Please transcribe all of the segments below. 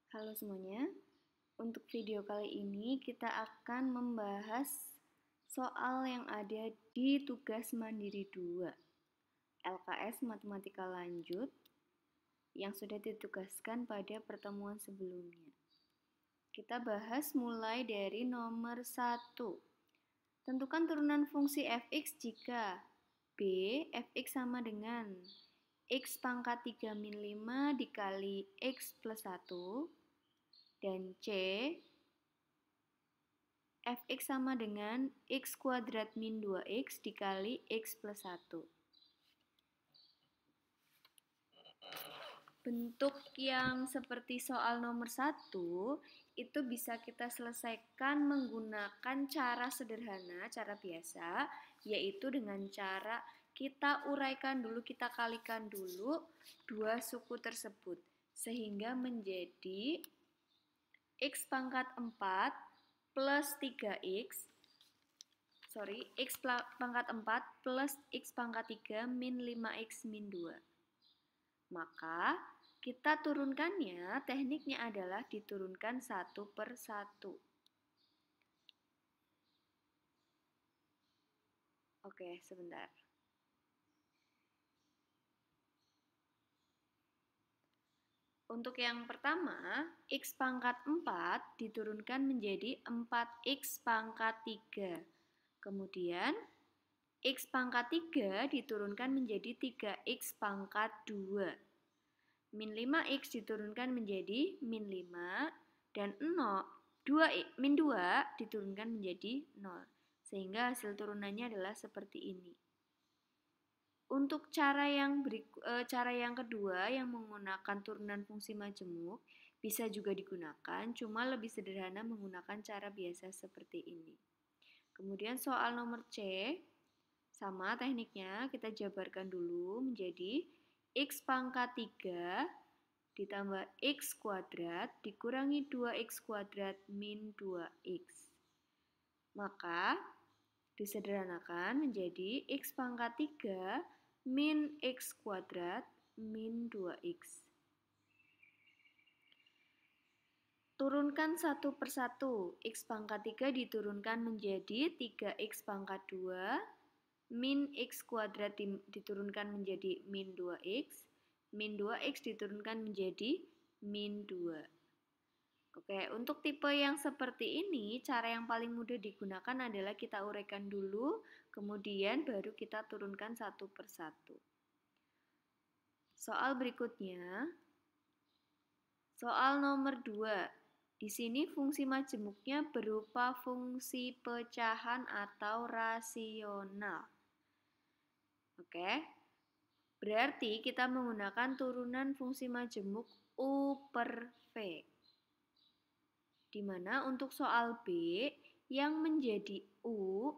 Halo semuanya, untuk video kali ini kita akan membahas soal yang ada di tugas mandiri 2 LKS Matematika Lanjut yang sudah ditugaskan pada pertemuan sebelumnya. Kita bahas mulai dari nomor 1. Tentukan turunan fungsi fx jika b fx sama dengan x pangkat 3 min 5 dikali x plus 1 dan c fx sama dengan x kuadrat min 2x dikali x plus 1. Bentuk yang seperti soal nomor 1 itu bisa kita selesaikan menggunakan cara sederhana, cara biasa, yaitu dengan cara kita uraikan dulu, kita kalikan dulu dua suku tersebut sehingga menjadi x pangkat 4 plus 3x x pangkat 4 plus x pangkat 3 min 5x min 2. Maka kita turunkannya, tekniknya adalah diturunkan 1 per 1. Oke, sebentar. Untuk yang pertama, x pangkat 4 diturunkan menjadi 4x pangkat 3. Kemudian, x pangkat 3 diturunkan menjadi 3x pangkat 2. Min 5x diturunkan menjadi min 5. Dan 2 min 2 diturunkan menjadi 0. Sehingga hasil turunannya adalah seperti ini. Untuk cara yang kedua yang menggunakan turunan fungsi majemuk bisa juga digunakan, cuma lebih sederhana menggunakan cara biasa seperti ini. Kemudian soal nomor C, sama tekniknya kita jabarkan dulu menjadi x pangkat 3 ditambah x kuadrat dikurangi 2x kuadrat min 2x. Maka disederhanakan menjadi x pangkat 3 min x kuadrat min 2x. Turunkan satu per satu. X pangkat 3 diturunkan menjadi 3x pangkat 2 min x kuadrat diturunkan menjadi min 2x. Min 2x diturunkan menjadi min 2. Oke, untuk tipe yang seperti ini, cara yang paling mudah digunakan adalah kita uraikan dulu, kemudian baru kita turunkan 1 per 1. Soal berikutnya, soal nomor 2. Di sini fungsi majemuknya berupa fungsi pecahan atau rasional. Oke, berarti kita menggunakan turunan fungsi majemuk U per V. Di mana untuk soal B yang menjadi U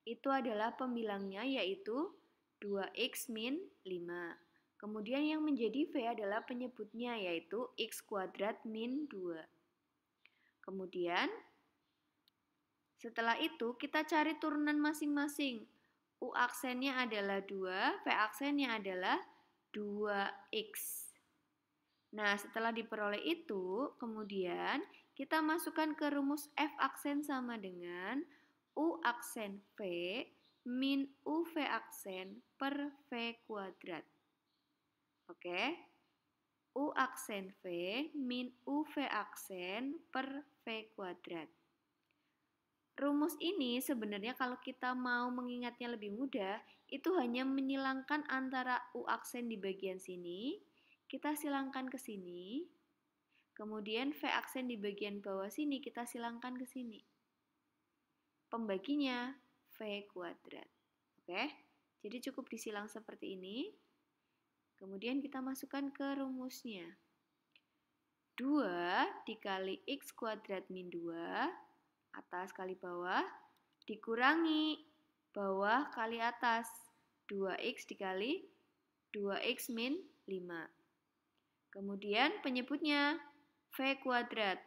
itu adalah pembilangnya yaitu 2x min 5. Kemudian yang menjadi V adalah penyebutnya yaitu x kuadrat min 2. Kemudian setelah itu kita cari turunan masing-masing. U aksennya adalah 2, V aksennya adalah 2x. Nah, setelah diperoleh itu, kemudian kita masukkan ke rumus F aksen sama dengan U aksen V min UV aksen per V kuadrat. Oke, U aksen V min UV aksen per V kuadrat. Rumus ini sebenarnya kalau kita mau mengingatnya lebih mudah, itu hanya menyilangkan antara U aksen di bagian sini, kita silangkan ke sini, kemudian V aksen di bagian bawah sini, kita silangkan ke sini. Pembaginya V kuadrat. Oke, jadi cukup disilang seperti ini. Kemudian kita masukkan ke rumusnya. 2 dikali x kuadrat min 2, atas kali bawah, dikurangi bawah kali atas, 2x dikali 2x min 5. Kemudian penyebutnya V kuadrat,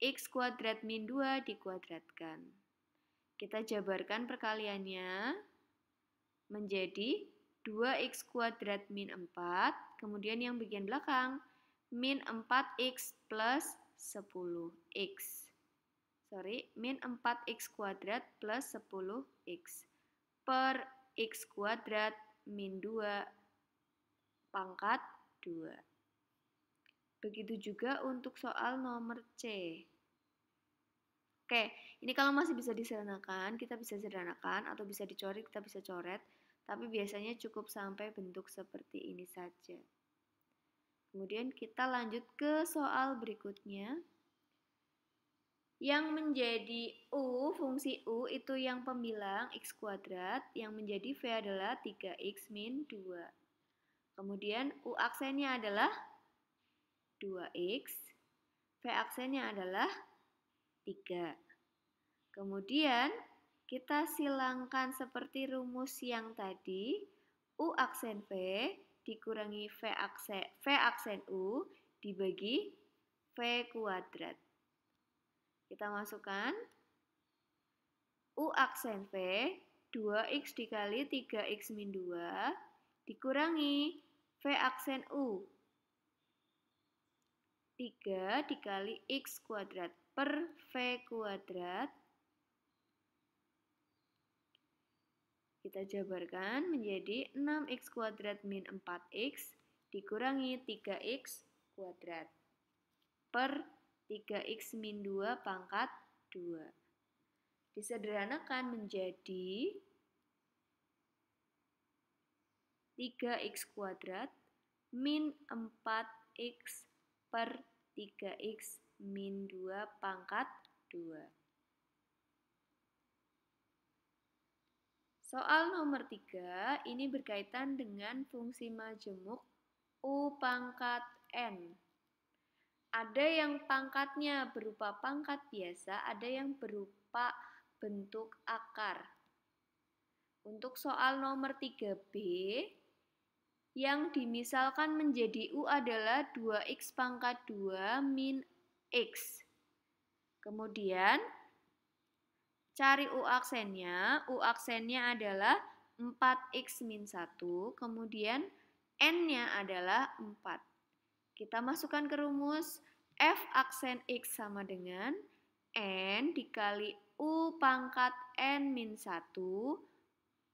x kuadrat min 2 dikuadratkan. Kita jabarkan perkaliannya menjadi 2x kuadrat min 4, kemudian yang bagian belakang min 4x plus 10x. Min 4x kuadrat plus 10x per x kuadrat min 2 pangkat 2. Begitu juga untuk soal nomor C. Oke, ini kalau masih bisa disederhanakan, kita bisa sederhanakan, atau bisa dicoret, kita bisa coret, tapi biasanya cukup sampai bentuk seperti ini saja. Kemudian kita lanjut ke soal berikutnya. Yang menjadi U, fungsi U itu yang pembilang x kuadrat, yang menjadi V adalah 3x min 2. Kemudian U aksennya adalah 2x, V aksennya adalah 3. Kemudian kita silangkan seperti rumus yang tadi, U aksen V dikurangi V aksen U dibagi V kuadrat. Kita masukkan U aksen V 2x dikali 3x min 2 dikurangi V aksen U 3 dikali x kuadrat per V kuadrat. Kita jabarkan menjadi 6x kuadrat min 4x dikurangi 3x kuadrat per 3x min 2 pangkat 2. Disederhanakan menjadi 3x kuadrat min 4x per 3x min 2 pangkat 2. Soal nomor 3, ini berkaitan dengan fungsi majemuk U pangkat N. Ada yang pangkatnya berupa pangkat biasa, ada yang berupa bentuk akar. Untuk soal nomor 3B, yang dimisalkan menjadi U adalah 2x pangkat 2 min x. Kemudian, cari U aksennya. U aksennya adalah 4x min 1, kemudian N-nya adalah 4. Kita masukkan ke rumus, F aksen X sama dengan N dikali U pangkat N min 1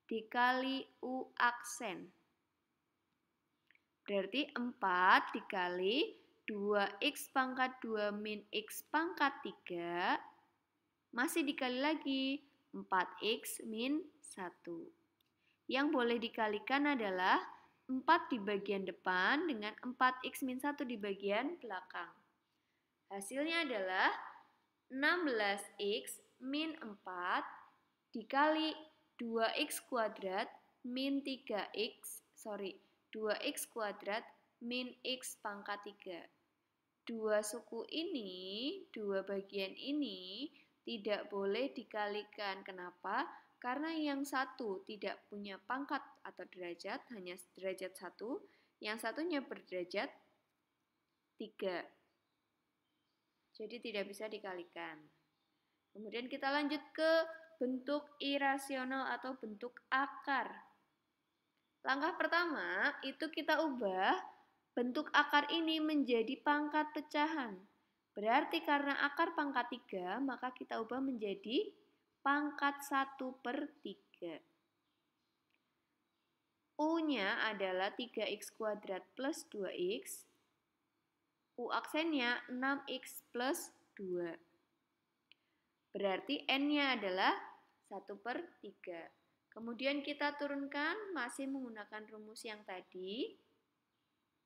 dikali U aksen. Berarti 4 dikali 2x pangkat 2 min x pangkat 3 masih dikali lagi 4x min 1. Yang boleh dikalikan adalah 4 di bagian depan dengan 4x min 1 di bagian belakang. Hasilnya adalah 16x min 4 dikali 2x kuadrat min 2x kuadrat min x pangkat 3. Dua suku ini, dua bagian ini tidak boleh dikalikan. Kenapa? Karena yang satu tidak punya pangkat atau derajat, hanya derajat 1, yang satunya berderajat 3. Jadi tidak bisa dikalikan. Kemudian kita lanjut ke bentuk irasional atau bentuk akar. Langkah pertama itu kita ubah bentuk akar ini menjadi pangkat pecahan. Berarti karena akar pangkat 3, maka kita ubah menjadi pangkat 1/3. U-nya adalah 3x kuadrat plus 2x. U aksennya 6x plus 2. Berarti N-nya adalah 1/3. Kemudian kita turunkan masih menggunakan rumus yang tadi.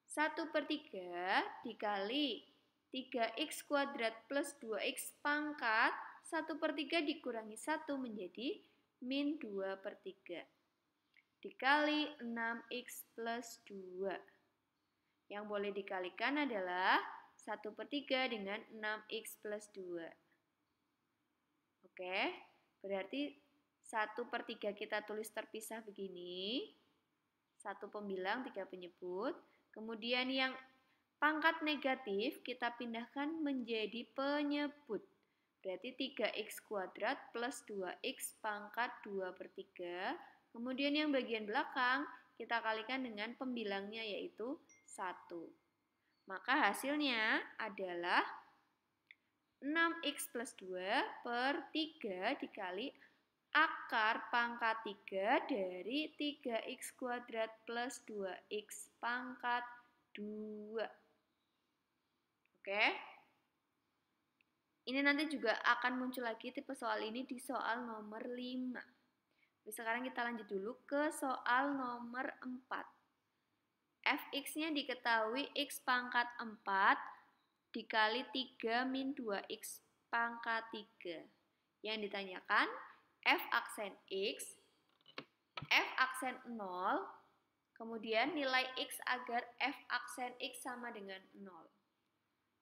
1/3 dikali 3x kuadrat plus 2x pangkat 1/3 dikurangi 1 menjadi min 2/3 dikali 6x plus 2. Yang boleh dikalikan adalah 1/3 dengan 6x plus 2. Oke, berarti 1/3 kita tulis terpisah begini. 1 pembilang, 3 penyebut. Kemudian yang pangkat negatif kita pindahkan menjadi penyebut. Berarti 3x kuadrat plus 2x pangkat 2/3. Kemudian yang bagian belakang kita kalikan dengan pembilangnya yaitu 1. Maka hasilnya adalah 6x plus 2 per 3 dikali akar pangkat 3 dari 3x kuadrat plus 2x pangkat 2. Oke? Ini nanti juga akan muncul lagi tipe soal ini di soal nomor 5. Sekarang kita lanjut dulu ke soal nomor 4. Fx-nya diketahui x pangkat 4 dikali 3 min 2x pangkat 3. Yang ditanyakan f aksen x, f aksen 0, kemudian nilai x agar f aksen x sama dengan 0.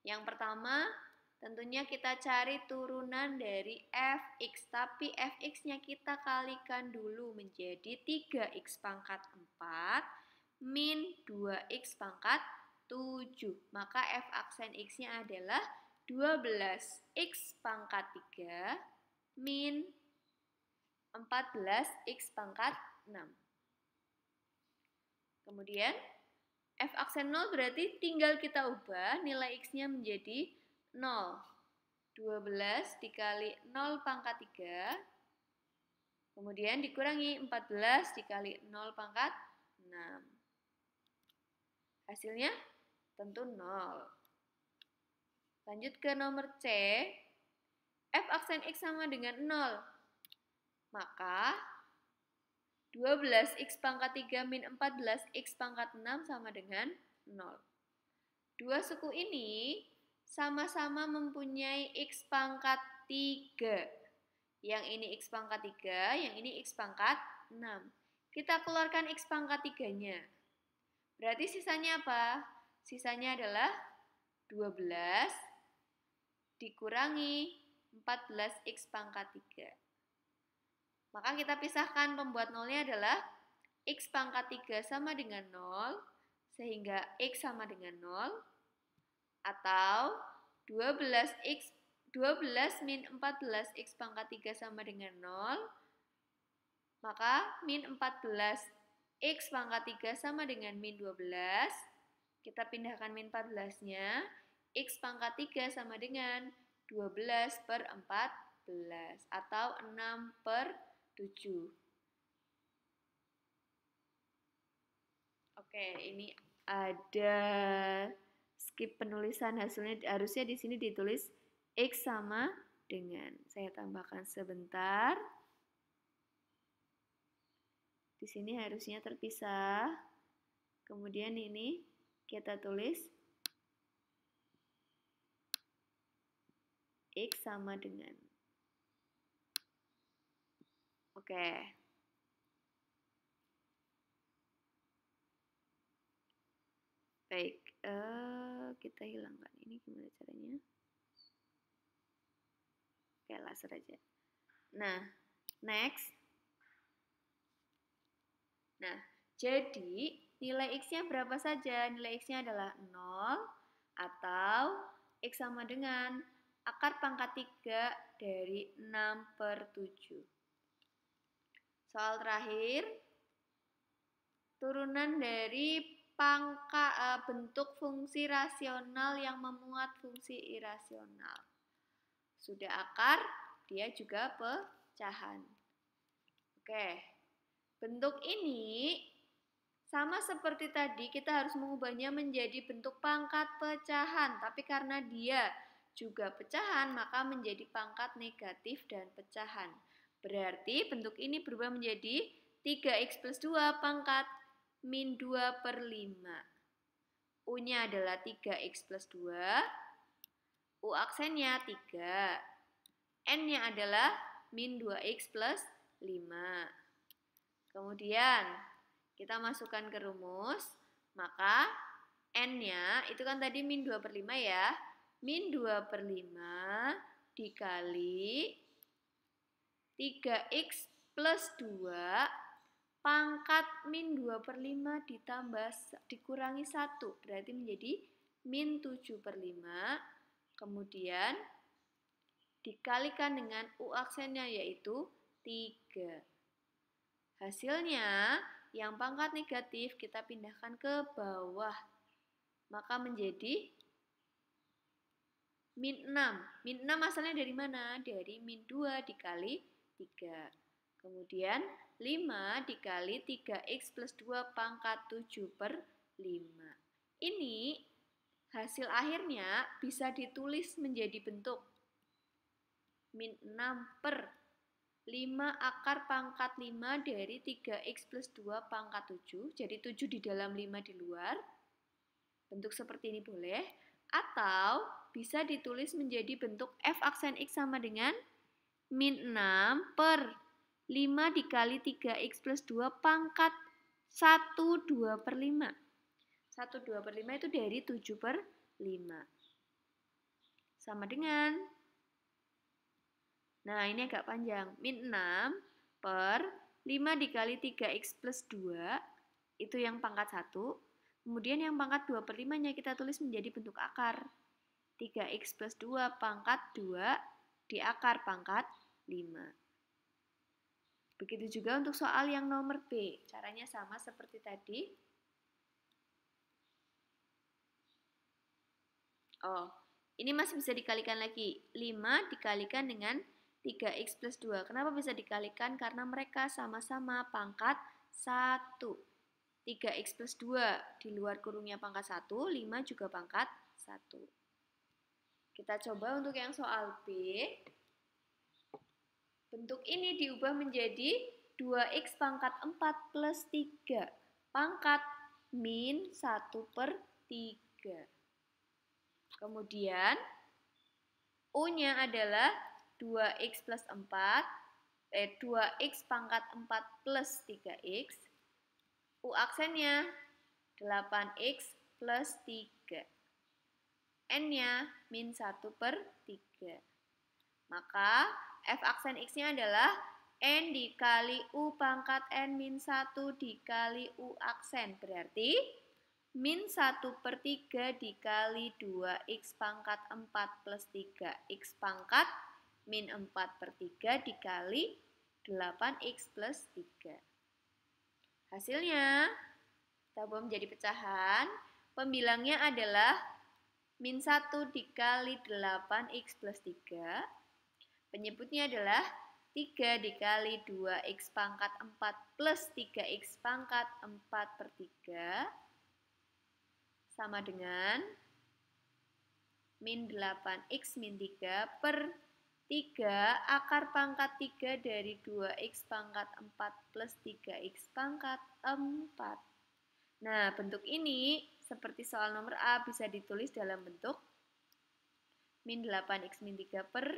Yang pertama, tentunya kita cari turunan dari fx, tapi fx-nya kita kalikan dulu menjadi 3x pangkat 4 min 2x pangkat 7. Maka f aksen x-nya adalah 12x pangkat 3 min 14x pangkat 6. Kemudian f aksen 0 berarti tinggal kita ubah nilai x-nya menjadi 0. 12 dikali 0 pangkat 3. Kemudian dikurangi 14 dikali 0 pangkat 6. Hasilnya tentu 0. Lanjut ke nomor C. F aksen x sama dengan 0. Maka 12x pangkat 3 min 14x pangkat 6 sama dengan 0. Dua suku ini sama-sama mempunyai x pangkat 3. Yang ini x pangkat 3, yang ini x pangkat 6. Kita keluarkan x pangkat 3-nya. Berarti sisanya apa? Sisanya adalah 12 dikurangi 14x pangkat 3. Maka kita pisahkan pembuat nolnya adalah x pangkat 3 sama dengan 0, sehingga x sama dengan 0, atau 12 min 14x pangkat 3 sama dengan 0, maka min 14x pangkat 3 sama dengan min 12, kita pindahkan min 14-nya, x pangkat 3 sama dengan 12 per 14, atau 6 per 7. Oke, ini ada skip penulisan, hasilnya harusnya di sini ditulis x sama dengan, saya tambahkan sebentar. Di sini harusnya terpisah. Kemudian ini kita tulis x sama dengan. Oke. Baik, kita hilangkan ini, gimana caranya? Oke, laser aja. Nah, next. Nah, jadi nilai x-nya berapa saja? Nilai x-nya adalah 0 atau x sama dengan akar pangkat 3 dari 6 per 7. Soal terakhir, turunan dari bentuk fungsi rasional yang memuat fungsi irasional. Sudah akar, dia juga pecahan. Oke, bentuk ini sama seperti tadi, kita harus mengubahnya menjadi bentuk pangkat pecahan. Tapi karena dia juga pecahan, maka menjadi pangkat negatif dan pecahan. Berarti bentuk ini berubah menjadi 3x plus 2 pangkat min 2 per 5. U-nya adalah 3x plus 2. U aksennya 3. N-nya adalah min 2x plus 5. Kemudian kita masukkan ke rumus, maka N-nya itu kan tadi min 2 per 5 ya. Min 2 per 5 dikali 3x plus 2 pangkat min 2 per 5 dikurangi 1. Berarti menjadi min 7 per 5. Kemudian dikalikan dengan U aksennya yaitu 3. Hasilnya yang pangkat negatif kita pindahkan ke bawah. Maka menjadi min 6. Min 6 asalnya dari mana? Dari min 2 dikali 3. Kemudian 5 dikali 3x plus 2 pangkat 7 per 5. Ini hasil akhirnya bisa ditulis menjadi bentuk min 6 per 5 akar pangkat 5 dari 3x plus 2 pangkat 7. Jadi 7 di dalam 5 di luar. Bentuk seperti ini boleh. Atau bisa ditulis menjadi bentuk f aksen x sama dengan min 6 per 5 dikali 3x plus 2 pangkat 1 2 per 5. 1 2 per 5 itu dari 7 per 5. Sama dengan, nah ini agak panjang, min 6 per 5 dikali 3x plus 2, itu yang pangkat 1. Kemudian yang pangkat 2 per 5-nya kita tulis menjadi bentuk akar. 3x plus 2 pangkat 2 di akar pangkat 5. Begitu juga untuk soal yang nomor B. Caranya sama seperti tadi. Oh, ini masih bisa dikalikan lagi. 5 dikalikan dengan 3x plus 2. Kenapa bisa dikalikan? Karena mereka sama-sama pangkat 1. 3x plus 2 di luar kurungnya pangkat 1, 5 juga pangkat 1. Kita coba untuk yang soal B. Bentuk ini diubah menjadi 2x pangkat 4 plus 3 pangkat min 1 per 3. Kemudian U-nya adalah 2x plus 4, 2x pangkat 4 plus 3x. U aksennya 8x plus 3. N-nya min 1 per 3. Maka f aksen x-nya adalah n dikali u pangkat n min 1 dikali u aksen. Berarti min 1 per 3 dikali 2x pangkat 4 plus 3x pangkat min 4 per 3 dikali 8x plus 3. Hasilnya, kita buat menjadi pecahan. Pembilangnya adalah min 1 dikali 8x plus 3. Penyebutnya adalah 3 dikali 2x pangkat 4 plus 3x pangkat 4 per 3 sama dengan min 8x min 3 per 3 akar pangkat 3 dari 2x pangkat 4 plus 3x pangkat 4. Nah, bentuk ini seperti soal nomor A bisa ditulis dalam bentuk min 8x min 3 per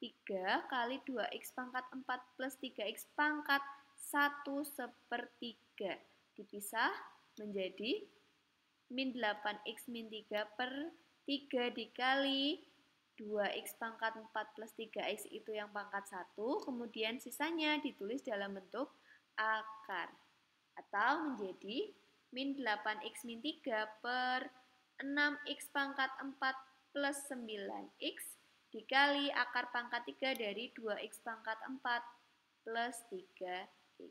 3 kali 2x pangkat 4 plus 3x pangkat 1 sepertiga. Dipisah menjadi min 8x min 3 per 3 dikali 2x pangkat 4 plus 3x itu yang pangkat 1. Kemudian sisanya ditulis dalam bentuk akar. Atau menjadi min 8x min 3 per 6x pangkat 4 plus 9x dikali akar pangkat 3 dari 2x pangkat 4 plus 3x.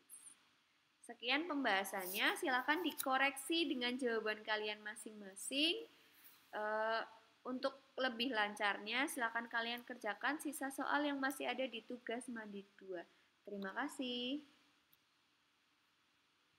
Sekian pembahasannya, silakan dikoreksi dengan jawaban kalian masing-masing. Untuk lebih lancarnya, silakan kalian kerjakan sisa soal yang masih ada di tugas mandi 2. Terima kasih.